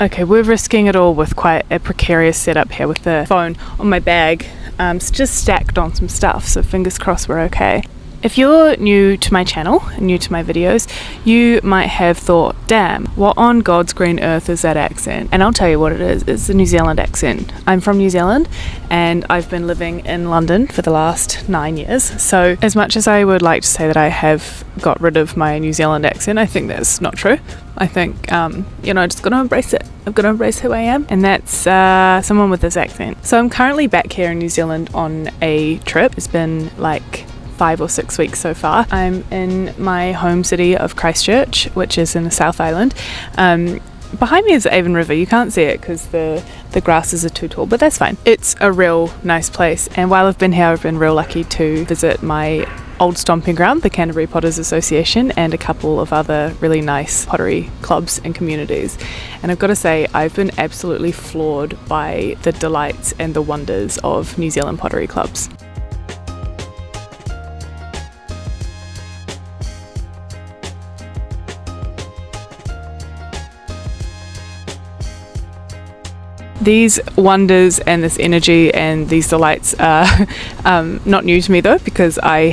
Okay, we're risking it all with quite a precarious setup here with the phone on my bag. It's just stacked on some stuff, so fingers crossed we're okay. If you're new to my channel, new to my videos, you might have thought, damn, what on God's green earth is that accent? And I'll tell you what it is. It's a New Zealand accent. I'm from New Zealand and I've been living in London for the last 9 years. So as much as I would like to say that I have got rid of my New Zealand accent, I think that's not true. I think, I'm just going to embrace it. I've got to embrace who I am, and that's someone with this accent. So I'm currently back here in New Zealand on a trip. It's been like 5 or 6 weeks so far. I'm in my home city of Christchurch, which is in the South Island. Behind me is the Avon River. You can't see it because the grasses are too tall, but that's fine. It's a real nice place, and while I've been here, I've been real lucky to visit my old stomping ground, the Canterbury Potters Association, and a couple of other really nice pottery clubs and communities. And I've got to say, I've been absolutely floored by the delights and the wonders of New Zealand pottery clubs. These wonders and this energy and these delights are not new to me though, because I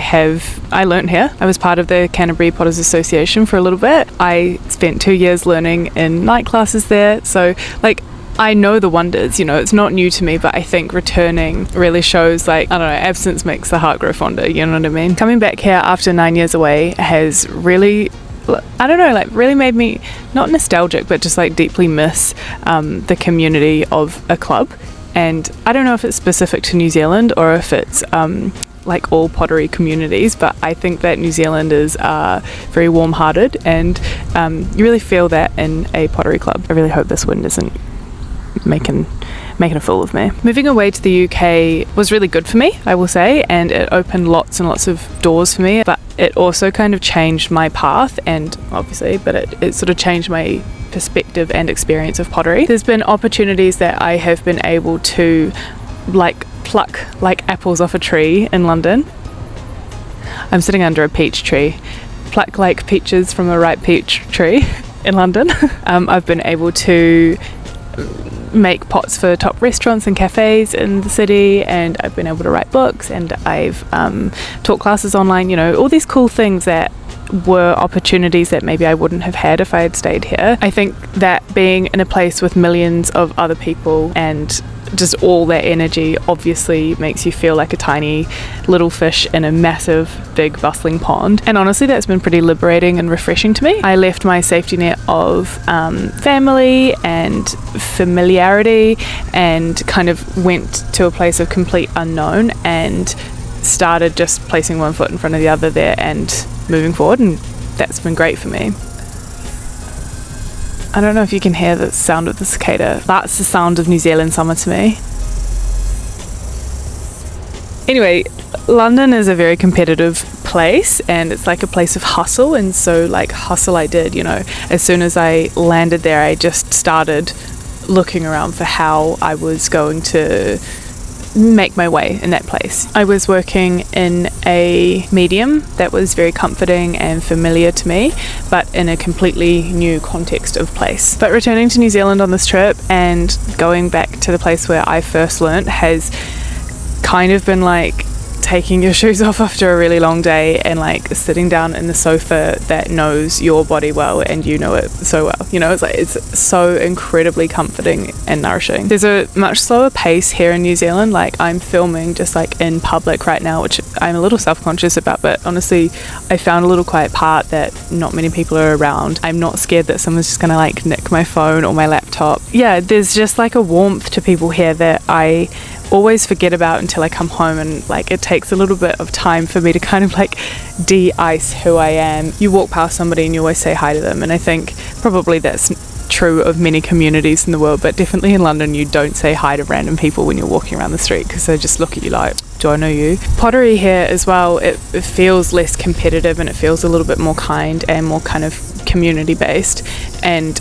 learnt here. I was part of the Canterbury Potters Association for a little bit. I spent 2 years learning in night classes there, so I know the wonders, it's not new to me, but I think returning really shows absence makes the heart grow fonder, you know what I mean? Coming back here after 9 years away has really really made me not nostalgic, but just deeply miss the community of a club. And I don't know if it's specific to New Zealand or if it's all pottery communities, but I think that New Zealanders are very warm-hearted, and you really feel that in a pottery club. I really hope this wind isn't making a fool of me. Moving away to the UK was really good for me, I will say, and it opened lots and lots of doors for me, but it also kind of changed my path, and obviously, but it sort of changed my perspective and experience of pottery. There's been opportunities that I have been able to pluck apples off a tree in London. I'm sitting under a peach tree. Pluck peaches from a ripe peach tree in London. I've been able to make pots for top restaurants and cafes in the city, and I've been able to write books, and I've taught classes online, all these cool things that were opportunities that maybe I wouldn't have had if I had stayed here. I think that being in a place with millions of other people and just all that energy obviously makes you feel like a tiny little fish in a massive, big, bustling pond. And honestly, that's been pretty liberating and refreshing to me. I left my safety net of family and familiarity and kind of went to a place of complete unknown and started just placing one foot in front of the other there and moving forward, and that's been great for me. I don't know if you can hear the sound of the cicada. That's the sound of New Zealand summer to me. Anyway, London is a very competitive place, and it's like a place of hustle, and so hustle I did, As soon as I landed there, I just started looking around for how I was going to make my way in that place. I was working in a medium that was very comforting and familiar to me, but in a completely new context of place. But returning to New Zealand on this trip and going back to the place where I first learnt has kind of been taking your shoes off after a really long day and sitting down in the sofa that knows your body well and you know it so well. It's so incredibly comforting and nourishing. There's a much slower pace here in New Zealand. I'm filming just in public right now, which I'm a little self-conscious about, but honestly I found a little quiet part that not many people are around. I'm not scared that someone's just gonna nick my phone or my laptop. Yeah, there's just a warmth to people here that I always forget about until I come home, and it takes a little bit of time for me to kind of de-ice who I am. You walk past somebody and you always say hi to them, and I think probably that's true of many communities in the world, but definitely in London you don't say hi to random people when you're walking around the street because they just look at you like, do I know you? Pottery here as well, it feels less competitive and it feels a little bit more kind and more kind of community based, and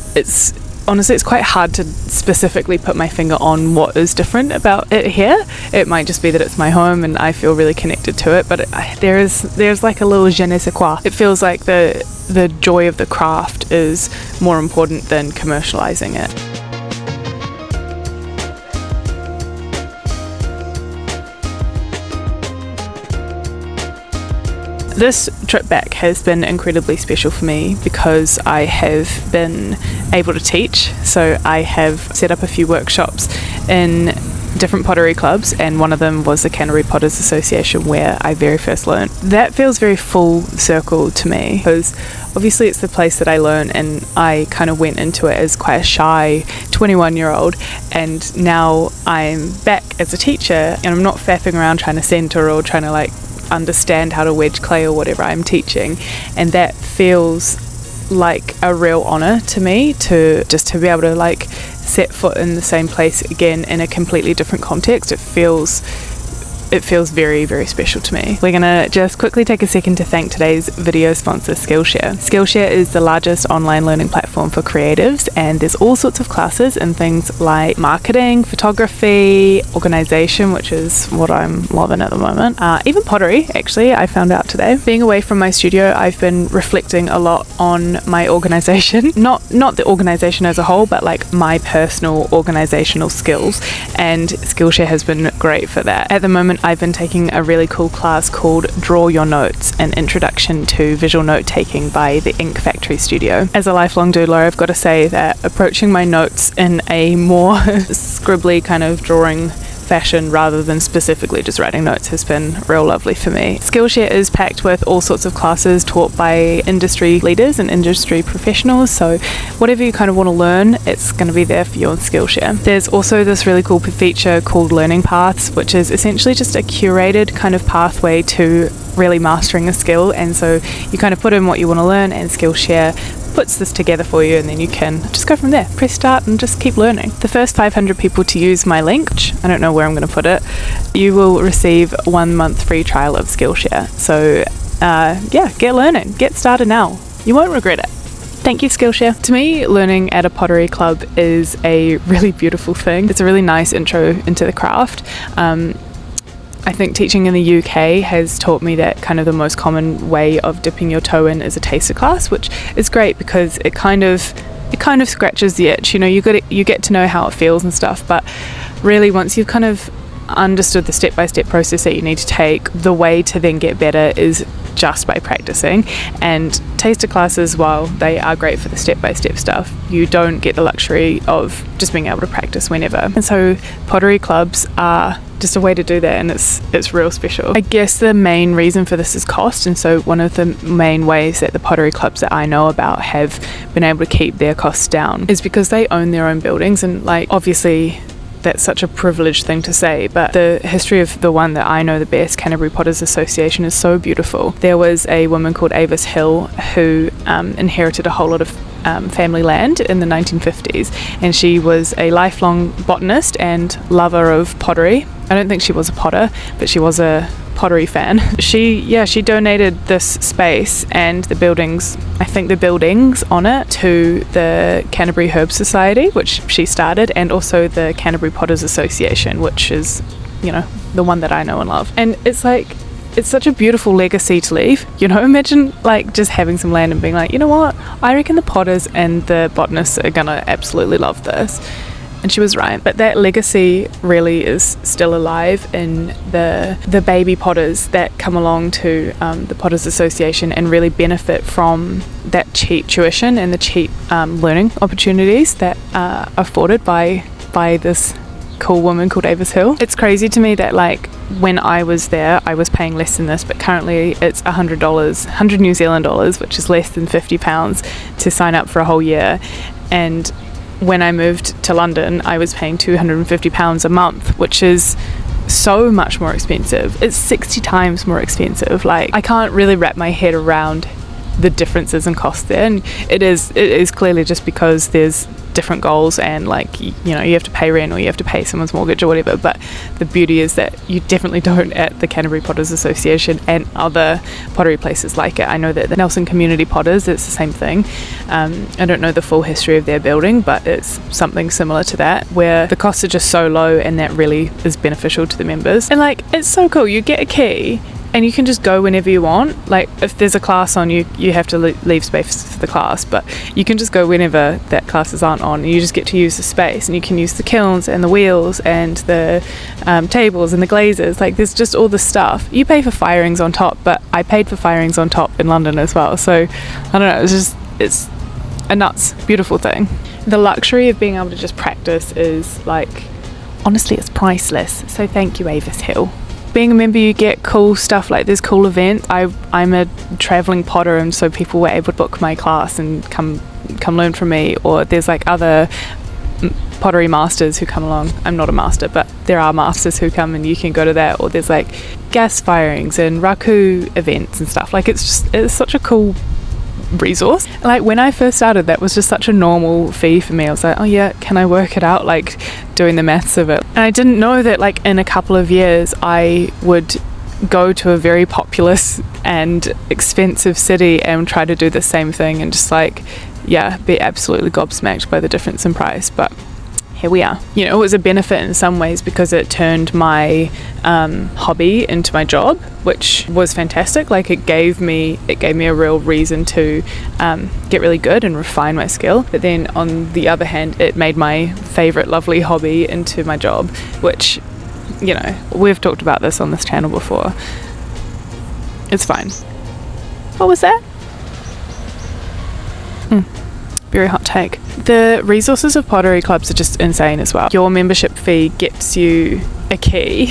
honestly, it's quite hard to specifically put my finger on what is different about it here. It might just be that it's my home and I feel really connected to it, but there's a little je ne sais quoi. It feels like the joy of the craft is more important than commercializing it. This trip back has been incredibly special for me because I have been able to teach. So I have set up a few workshops in different pottery clubs, and one of them was the Canterbury Potters Association, where I very first learned. That feels very full circle to me because obviously it's the place that I learned, and I kind of went into it as quite a shy 21-year-old, and now I'm back as a teacher and I'm not faffing around trying to centre or trying to like understand how to wedge clay or whatever I'm teaching, and that feels like a real honour to me to be able to like set foot in the same place again in a completely different context. It feels very, very special to me. We're gonna just quickly take a second to thank today's video sponsor, Skillshare. Skillshare is the largest online learning platform for creatives, and there's all sorts of classes in things like marketing, photography, organisation, which is what I'm loving at the moment, even pottery, actually, I found out today. Being away from my studio, I've been reflecting a lot on my organisation, not the organisation as a whole, but like my personal organisational skills, and Skillshare has been great for that. At the moment, I've been taking a really cool class called Draw Your Notes, an introduction to visual note taking by the Ink Factory Studio. As a lifelong doodler, I've got to say that approaching my notes in a more scribbly kind of drawing fashion rather than specifically just writing notes has been real lovely for me. Skillshare is packed with all sorts of classes taught by industry leaders and industry professionals, so whatever you kind of want to learn, it's going to be there for you on Skillshare. There's also this really cool feature called Learning Paths, which is essentially just a curated kind of pathway to really mastering a skill, and so you kind of put in what you want to learn and Skillshare puts this together for you, and then you can just go from there. Press start and just keep learning. The first 500 people to use my link, which I don't know where I'm going to put it, you will receive 1 month free trial of Skillshare. So yeah, get learning, get started now. You won't regret it. Thank you, Skillshare. To me, learning at a pottery club is a really beautiful thing. It's a really nice intro into the craft. I think teaching in the UK has taught me that kind of the most common way of dipping your toe in is a taster class, which is great because it kind of scratches the itch. You know, you get to know how it feels and stuff, but really once you've kind of understood the step-by-step process that you need to take, the way to then get better is just by practicing. And taster classes, while they are great for the step-by-step stuff, you don't get the luxury of just being able to practice whenever. And so pottery clubs are just a way to do that, and it's real special. I guess the main reason for this is cost, and so one of the main ways that the pottery clubs that I know about have been able to keep their costs down is because they own their own buildings, and like obviously that's such a privileged thing to say, but the history of the one that I know the best, Canterbury Potters Association, is so beautiful. There was a woman called Avis Hill who inherited a whole lot of family land in the 1950s, and she was a lifelong botanist and lover of pottery. I don't think she was a potter, but she was a pottery fan. She donated this space and the buildings on it to the Canterbury Herb Society, which she started, and also the Canterbury Potters Association, which is, you know, the one that I know and love. And it's like, it's such a beautiful legacy to leave. You know, imagine like just having some land and being like, you know what, I reckon the potters and the botanists are gonna absolutely love this. And she was right. But that legacy really is still alive in the baby potters that come along to the Potters Association and really benefit from that cheap tuition and the cheap learning opportunities that are afforded by this cool woman called Avis Hill. It's crazy to me that like when I was there I was paying less than this, but currently it's $100 New Zealand dollars, which is less than £50 to sign up for a whole year. And when I moved to London I was paying £250 a month, which is so much more expensive. It's 60 times more expensive. Like, I can't really wrap my head around the differences in cost there, and it is clearly just because there's different goals, and like, you know, you have to pay rent or you have to pay someone's mortgage or whatever. But the beauty is that you definitely don't at the Canterbury Potters Association and other pottery places like it. I know that the Nelson Community Potters, it's the same thing. I don't know the full history of their building, but it's something similar to that, where the costs are just so low, and that really is beneficial to the members. And like, it's so cool. You get a key and you can just go whenever you want. Like if there's a class on, you have to leave space for the class, but you can just go whenever that classes aren't on, and you just get to use the space, and you can use the kilns and the wheels and the tables and the glazes. Like there's just all the stuff. You pay for firings on top, but I paid for firings on top in London as well, so I don't know, it's a nuts beautiful thing. The luxury of being able to just practice is like, honestly, it's priceless. So thank you, Avis Hill. Being a member, you get cool stuff, like there's cool events. I'm a traveling potter, and so people were able to book my class and come learn from me, or there's like other pottery masters who come along. I'm not a master, but there are masters who come and you can go to that, or there's like gas firings and raku events and stuff. Like it's such a cool resource. Like when I first started, that was just such a normal fee for me. I was like, oh yeah, can I work it out, like doing the maths of it. And I didn't know that like in a couple of years I would go to a very populous and expensive city and try to do the same thing, and just like, yeah, be absolutely gobsmacked by the difference in price. But here we are. You know, it was a benefit in some ways because it turned my hobby into my job, which was fantastic. Like it gave me a real reason to get really good and refine my skill. But then on the other hand, it made my favorite lovely hobby into my job, which, you know, we've talked about this on this channel before. It's fine. What was that? Very hot take. The resources of pottery clubs are just insane as well. Your membership fee gets you a key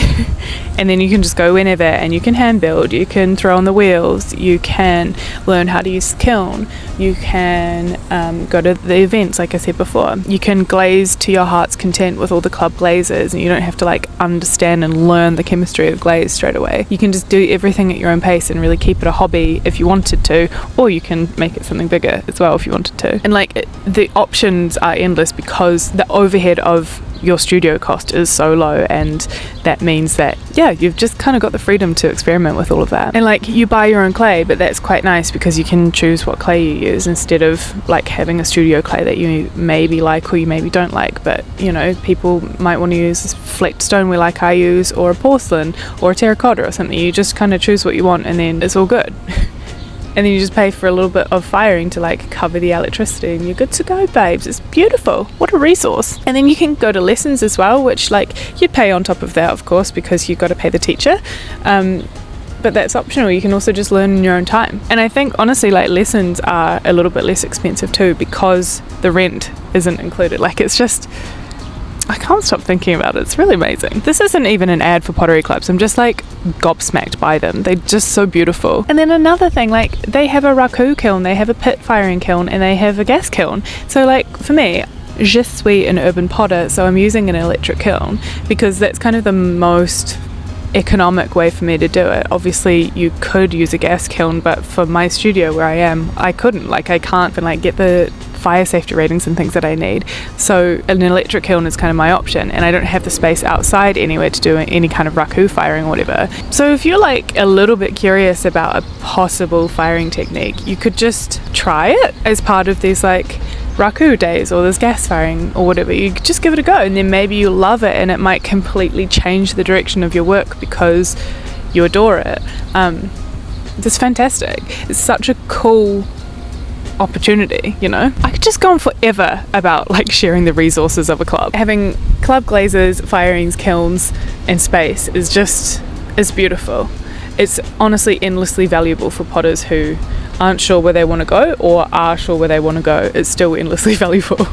and then you can just go whenever, and you can hand build, you can throw on the wheels, you can learn how to use the kiln, you can go to the events like I said before, you can glaze to your heart's content with all the club glazes, and you don't have to like understand and learn the chemistry of glaze straight away. You can just do everything at your own pace and really keep it a hobby if you wanted to, or you can make it something bigger as well if you wanted to. And like the options are endless because the overhead of your studio cost is so low, and that means that, yeah, you've just kind of got the freedom to experiment with all of that. And like you buy your own clay, but that's quite nice because you can choose what clay you use instead of like having a studio clay that you maybe like or you maybe don't like. But you know, people might want to use flecked stoneware like I use, or a porcelain or a terracotta or something. You just kind of choose what you want and then it's all good. And then you just pay for a little bit of firing to like cover the electricity, and you're good to go, babes. It's beautiful. What a resource. And then you can go to lessons as well, which like you'd pay on top of that, of course, because you've got to pay the teacher. But that's optional. You can also just learn in your own time. And I think honestly, like lessons are a little bit less expensive too because the rent isn't included. Like it's just, I can't stop thinking about it. It's really amazing. This isn't even an ad for pottery clubs. I'm just like gobsmacked by them. They're just so beautiful. And then another thing, like they have a raku kiln, they have a pit firing kiln, and they have a gas kiln. So like for me, je suis an urban potter, so I'm using an electric kiln because that's kind of the most economic way for me to do it. Obviously you could use a gas kiln, but for my studio where I am, I couldn't. Like I can't like get the fire safety ratings and things that I need. So an electric kiln is kind of my option, and I don't have the space outside anywhere to do any kind of raku firing or whatever. So if you're like a little bit curious about a possible firing technique, you could just try it as part of these like raku days or this gas firing or whatever. You just give it a go, and then maybe you love it and it might completely change the direction of your work because you adore it. It's fantastic. It's such a cool opportunity, you know. I could just go on forever about like sharing the resources of a club. Having club glazes, firings, kilns and space is beautiful. It's honestly endlessly valuable for potters who aren't sure where they want to go or are sure where they want to go. It's still endlessly valuable.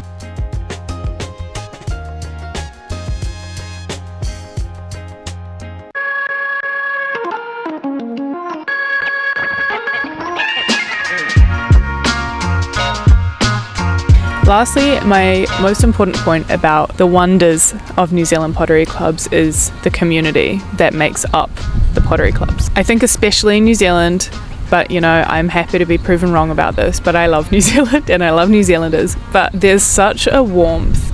Lastly, my most important point about the wonders of New Zealand pottery clubs is the community that makes up the pottery clubs. I think especially in New Zealand, but you know, I'm happy to be proven wrong about this, but I love New Zealand and I love New Zealanders. But there's such a warmth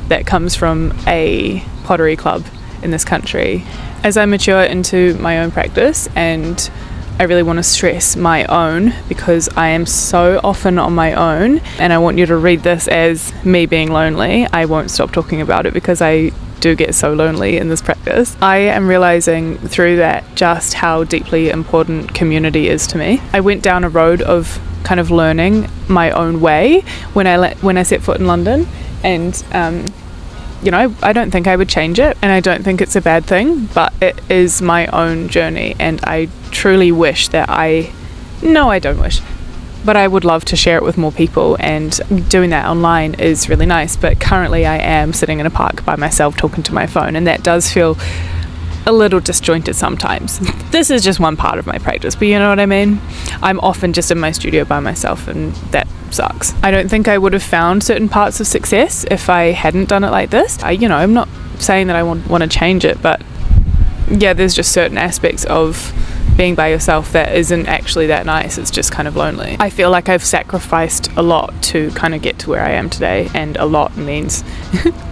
that comes from a pottery club in this country. As I mature into my own practice and I really want to stress my own, because I am so often on my own, and I want you to read this as me being lonely. I won't stop talking about it because I do get so lonely in this practice. I am realizing through that just how deeply important community is to me. I went down a road of kind of learning my own way when I set foot in London, and I don't think I would change it, and I don't think it's a bad thing, but it is my own journey, and I truly wish that I don't wish, but I would love to share it with more people, and doing that online is really nice. But currently I am sitting in a park by myself talking to my phone, and that does feel a little disjointed sometimes. This is just one part of my practice, but you know what I mean? I'm often just in my studio by myself, and that sucks. I don't think I would have found certain parts of success if I hadn't done it like this. I'm not saying that I want to change it, but yeah, there's just certain aspects of being by yourself that isn't actually that nice. It's just kind of lonely. I feel like I've sacrificed a lot to kind of get to where I am today, and a lot means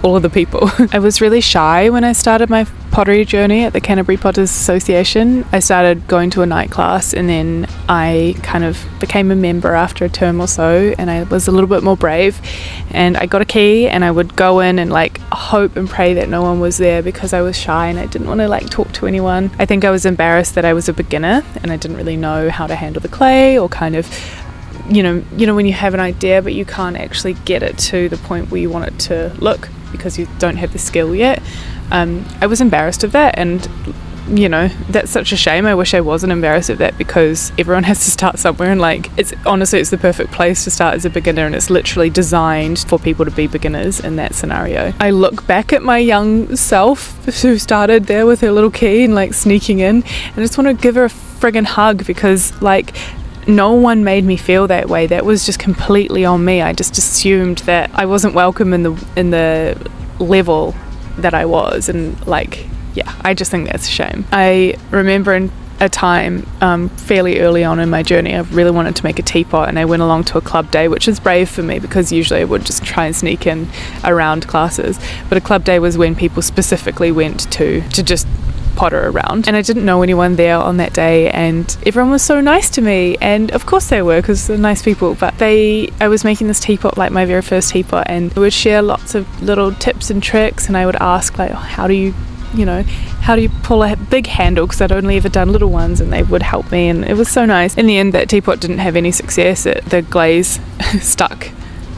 all of the people. I was really shy when I started my pottery journey at the Canterbury Potters Association. I started going to a night class, and then I kind of became a member after a term or so, and I was a little bit more brave, and I got a key, and I would go in and like hope and pray that no one was there, because I was shy and I didn't want to like talk to anyone. I think I was embarrassed that I was a beginner and I didn't really know how to handle the clay, or kind of when you have an idea but you can't actually get it to the point where you want it to look because you don't have the skill yet. I was embarrassed of that, and that's such a shame. I wish I wasn't embarrassed of that, because everyone has to start somewhere, and like it's the perfect place to start as a beginner, and it's literally designed for people to be beginners in that scenario. I look back at my young self who started there with her little key and like sneaking in, and I just want to give her a friggin' hug, because like no one made me feel that way. That was just completely on me. I just assumed that I wasn't welcome in the level that I was, and like I just think that's a shame. I remember in a time fairly early on in my journey, I really wanted to make a teapot, and I went along to a club day, which is brave for me because usually I would just try and sneak in around classes, but a club day was when people specifically went to just potter around, and I didn't know anyone there on that day, and everyone was so nice to me, and of course they were, because they're nice people, but I was making this teapot, like my very first teapot, and we would share lots of little tips and tricks, and I would ask like, how do you pull a big handle, because I'd only ever done little ones, and they would help me, and it was so nice. In the end, that teapot didn't have any success. The glaze stuck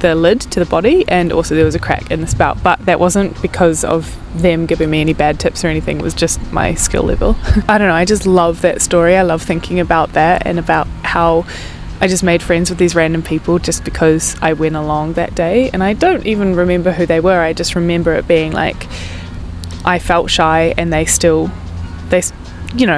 the lid to the body, and also there was a crack in the spout, but that wasn't because of them giving me any bad tips or anything. It was just my skill level. I don't know, I just love that story. I love thinking about that, and about how I just made friends with these random people just because I went along that day, and I don't even remember who they were. I just remember it being like I felt shy, and they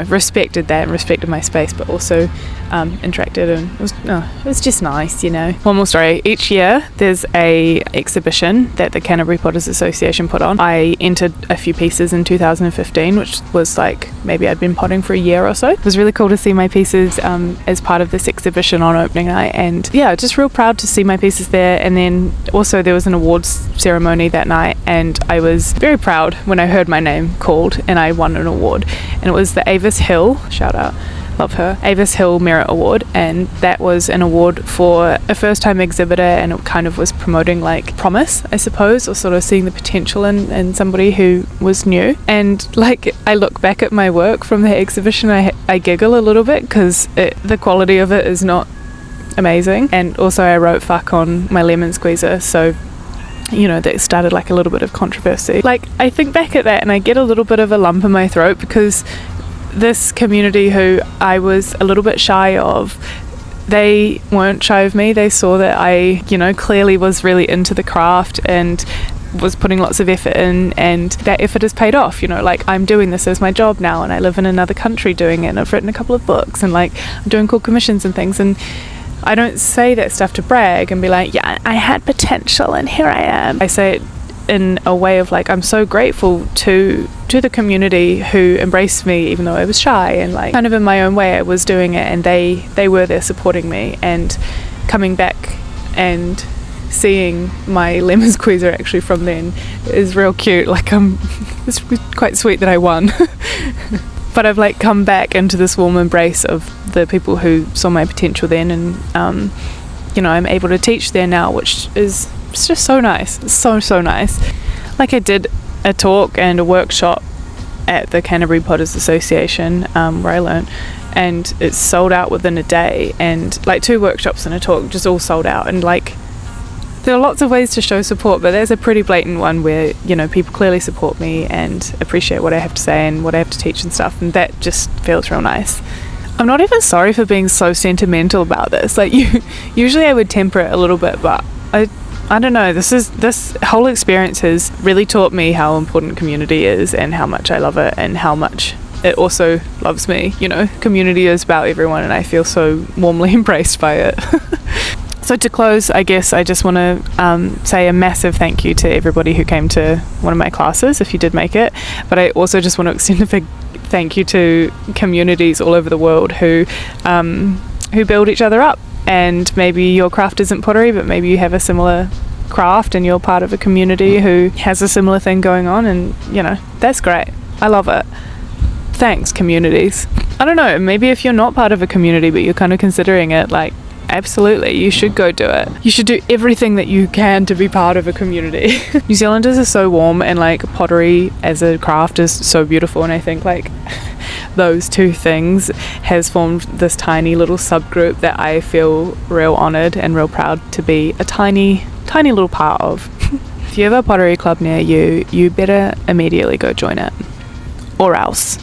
respected that and respected my space, but also interacted, and it was just nice. One more story. Each year there's a exhibition that the Canterbury Potters Association put on. I entered a few pieces in 2015, which was like maybe I'd been potting for a year or so. It was really cool to see my pieces as part of this exhibition on opening night, and just real proud to see my pieces there. And then also there was an awards ceremony that night, and I was very proud when I heard my name called and I won an award, and it was the Avis Hill, shout out, love her, Avis Hill Merit Award, and that was an award for a first time exhibitor, and it kind of was promoting like promise, I suppose, or sort of seeing the potential in somebody who was new. And like I look back at my work from the exhibition, I giggle a little bit, because the quality of it is not amazing, and also I wrote fuck on my lemon squeezer, so that started like a little bit of controversy. Like I think back at that and I get a little bit of a lump in my throat, because this community who I was a little bit shy of, they weren't shy of me. They saw that I clearly was really into the craft and was putting lots of effort in, and that effort has paid off. Like I'm doing this as my job now, and I live in another country doing it, and I've written a couple of books, and like I'm doing cool commissions and things, and I don't say that stuff to brag and be like, yeah, I had potential and here I am. I say it in a way of like, I'm so grateful to the community who embraced me even though I was shy, and like kind of in my own way I was doing it, and they were there supporting me, and coming back and seeing my lemon squeezer actually from then is real cute. Like it's quite sweet that I won. but I've like come back into this warm embrace of the people who saw my potential then, and you know, I'm able to teach there now, which is just so nice. It's so nice. Like, I did a talk and a workshop at the Canterbury Potters Association, where I learnt, and it's sold out within a day, and like 2 workshops and a talk just all sold out. And like, there are lots of ways to show support, but there's a pretty blatant one where, you know, people clearly support me and appreciate what I have to say and what I have to teach and stuff, and that just feels real nice. I'm not even sorry for being so sentimental about this. Like, usually I would temper it a little bit, but I don't know, this whole experience has really taught me how important community is, and how much I love it, and how much it also loves me. You know, community is about everyone, and I feel so warmly embraced by it. So to close, I guess I just want to say a massive thank you to everybody who came to one of my classes, if you did make it. But I also just want to extend a big thank you to communities all over the world who build each other up. And maybe your craft isn't pottery, but maybe you have a similar craft and you're part of a community who has a similar thing going on, and you know, that's great. I love it. Thanks, communities. I don't know, maybe if you're not part of a community but you're kind of considering it, like, absolutely, you should go do it. You should do everything that you can to be part of a community. New Zealanders are so warm, and like, pottery as a craft is so beautiful, and I think like those 2 things has formed this tiny little subgroup that I feel real honoured and real proud to be a tiny little part of. If you have a pottery club near you, you better immediately go join it, or else.